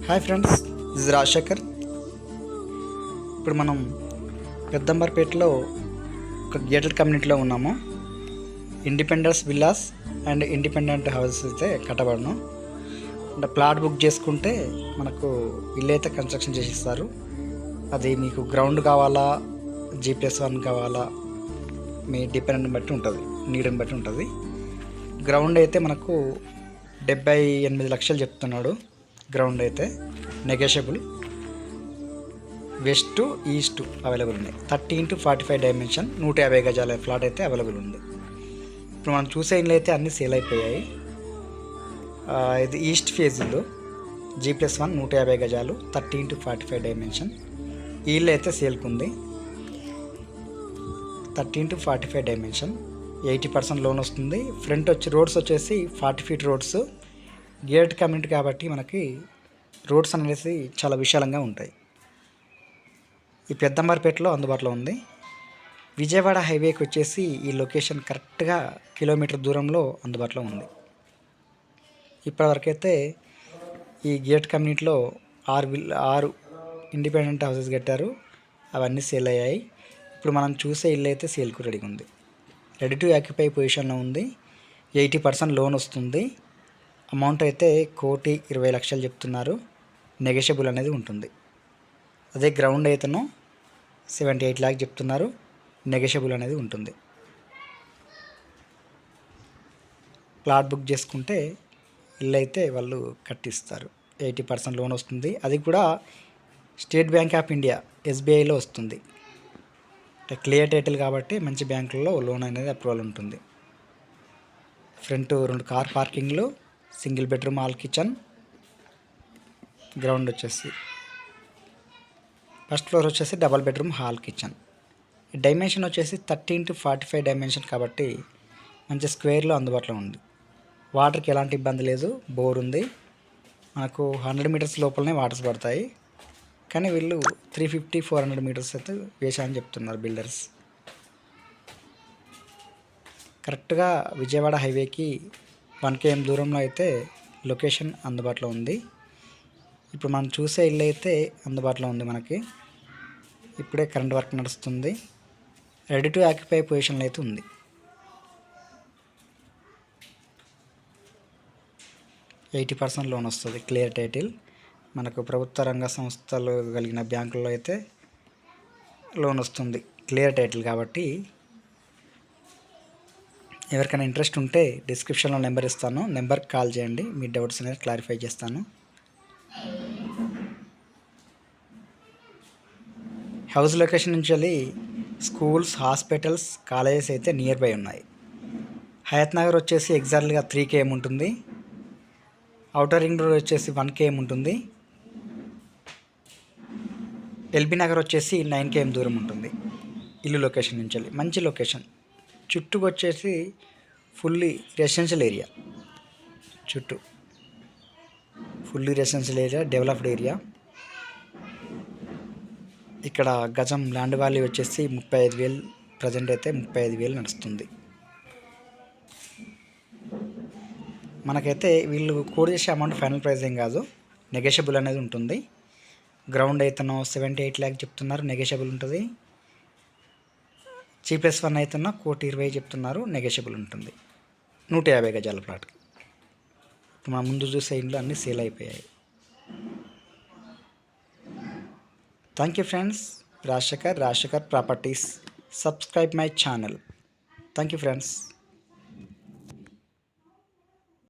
Hi friends, ఇది రాజశేఖర్. ఇప్పుడు మనం పెద్దంబర్పేటలో ఒక గేటెడ్ కమ్యూనిటీలో ఉన్నాము. Independence villas and independent houses అయితే కట్టబడను. అంటే ప్లాట్ బుక్ చేసుకుంటే మనకు ఇల్లు అయితే కన్స్ట్రక్షన్ చేసి ఇస్తారు. అది మీకు గ్రౌండ్ కావాలా, G+1 కావాలా, మీ డిపెండెంట్ బట్టి ఉంటుంది, నీడని బట్టి ఉంటుంది. గ్రౌండ్ అయితే మనకు 78 లక్షలు చెప్తున్నాడు. గ్రౌండ్ అయితే నెగోషియబుల్. వెస్ట్ ఈస్ట్ అవైలబుల్ ఉన్నాయి. 30x45 డైమెన్షన్ 150 గజాల ఫ్లాట్ అయితే అవైలబుల్ ఉంది. ఇప్పుడు మనం చూసే ఇల్లు అయితే అన్నీ సేల్ అయిపోయాయి. ఇది ఈస్ట్ ఫేజ్లో G+1 150 గజాలు 30x45 డైమెన్షన్. ఈ ఇల్లు అయితే సేల్కుంది. 30x45 డైమెన్షన్, 80% లోన్ వస్తుంది. ఫ్రంట్ రోడ్స్ వచ్చేసి 40 ఫీట్ రోడ్స్. గేట్ కమ్యూనిటీ కాబట్టి మనకి రోడ్స్ అనేసి చాలా విశాలంగా ఉంటాయి. ఈ పెద్దంబర్పేటలో అందుబాటులో ఉంది. విజయవాడ హైవేకి వచ్చేసి ఈ లొకేషన్ కరెక్ట్గా కిలోమీటర్ దూరంలో అందుబాటులో ఉంది. ఇప్పటివరకైతే ఈ గేట్ కమ్యూనిటీలో 6 ఇండిపెండెంట్ హౌసెస్ కట్టారు. అవన్నీ సేల్ అయ్యాయి. ఇప్పుడు మనం చూసే ఇల్లు అయితే సేల్కు రెడీగా ఉంది. రెడీ టు ఆక్యుపై పొజిషన్లో ఉంది. 80% లోన్ వస్తుంది. అమౌంట్ అయితే 1,20,00,000 చెప్తున్నారు. నెగోషియబుల్ అనేది ఉంటుంది. అదే గ్రౌండ్ అయితేనో 78 లాక్ చెప్తున్నారు. నెగోషియబుల్ అనేది ఉంటుంది. ప్లాట్ బుక్ చేసుకుంటే ఇల్లు అయితే వాళ్ళు కట్టిస్తారు. 80% లోన్ వస్తుంది. అది కూడా స్టేట్ బ్యాంక్ ఆఫ్ ఇండియా SBIలో వస్తుంది. క్లియర్ టైటిల్ కాబట్టి మంచి బ్యాంకుల్లో లోన్ అనేది అప్రూవల్ ఉంటుంది. ఫ్రంట్ 2 కార్ పార్కింగ్లు, single bedroom hall kitchen. Ground వచ్చేసి ఫస్ట్ ఫ్లోర్ వచ్చేసి double bedroom hall kitchen. Dimension వచ్చేసి 30x45 డైమెన్షన్ కాబట్టి మంచి స్క్వేర్లో అందుబాటులో ఉంది. వాటర్కి ఎలాంటి ఇబ్బంది లేదు. బోర్ ఉంది. మనకు 100 మీటర్స్ లోపలనే వాటర్స్ పడతాయి. కానీ వీళ్ళు 350-400 మీటర్స్ అయితే వేశారని చెప్తున్నారు బిల్డర్స్. కరెక్ట్గా విజయవాడ హైవేకి 1 km దూరంలో అయితే లొకేషన్ అందుబాటులో ఉంది. ఇప్పుడు మనం చూసే ఇల్లు అయితే అందుబాటులో ఉంది. మనకి ఇప్పుడే కరెంట్ వర్క్ నడుస్తుంది. రెడీ టు ఆక్యుపై పొజిషన్లో అయితే ఉంది. %80 లోన్ వస్తుంది. Clear title. మనకు ప్రభుత్వ రంగ సంస్థలు కలిగిన బ్యాంకుల్లో అయితే లోన్ వస్తుంది. క్లియర్ టైటిల్ కాబట్టి ఎవరికైనా ఇంట్రెస్ట్ ఉంటే డిస్క్రిప్షన్లో నెంబర్ ఇస్తాను. నెంబర్కి కాల్ చేయండి. మీ డౌట్స్ అనేది క్లారిఫై చేస్తాను. హౌస్ లొకేషన్ నుంచి వెళ్ళి స్కూల్స్, హాస్పిటల్స్, కాలేజెస్ అయితే నియర్ బై ఉన్నాయి. హయత్ నగర్ వచ్చేసి ఎగ్జాక్ట్గా 3 km ఉంటుంది. ఔటర్ రింగ్ రోడ్ వచ్చేసి 1 km ఉంటుంది. ఎల్బీ నగర్ వచ్చేసి 9 km దూరం ఉంటుంది. ఇల్లు లొకేషన్ నుంచి వెళ్ళి మంచి లొకేషన్. చుట్టూ వచ్చేసి ఫుల్లీ రెసిడెన్షియల్ ఏరియా. చుట్టూ fully residential area, developed area. ఇక్కడ గజం ల్యాండ్ వాల్యూ వచ్చేసి 35,000. ప్రజెంట్ అయితే 35,000 నడుస్తుంది. మనకైతే వీళ్ళు కోడ్ చేసే అమౌంట్ ఫైనల్ ప్రైస్ ఏం కాదు, నెగోషియబుల్ అనేది ఉంటుంది. గ్రౌండ్ అయితేనో 78 లాక్ చెప్తున్నారు, నెగోషియబుల్ ఉంటుంది. G+1 అయితేనో 1,20,00,000 చెప్తున్నారు, నెగోషియబుల్ ఉంటుంది. 150 గజాల ప్లాట్కి. మన ముందు చూసే ఇంట్లో అన్నీ సేల్ అయిపోయాయి. Thank you friends. Rajasekhar properties. Subscribe my channel. Thank you friends.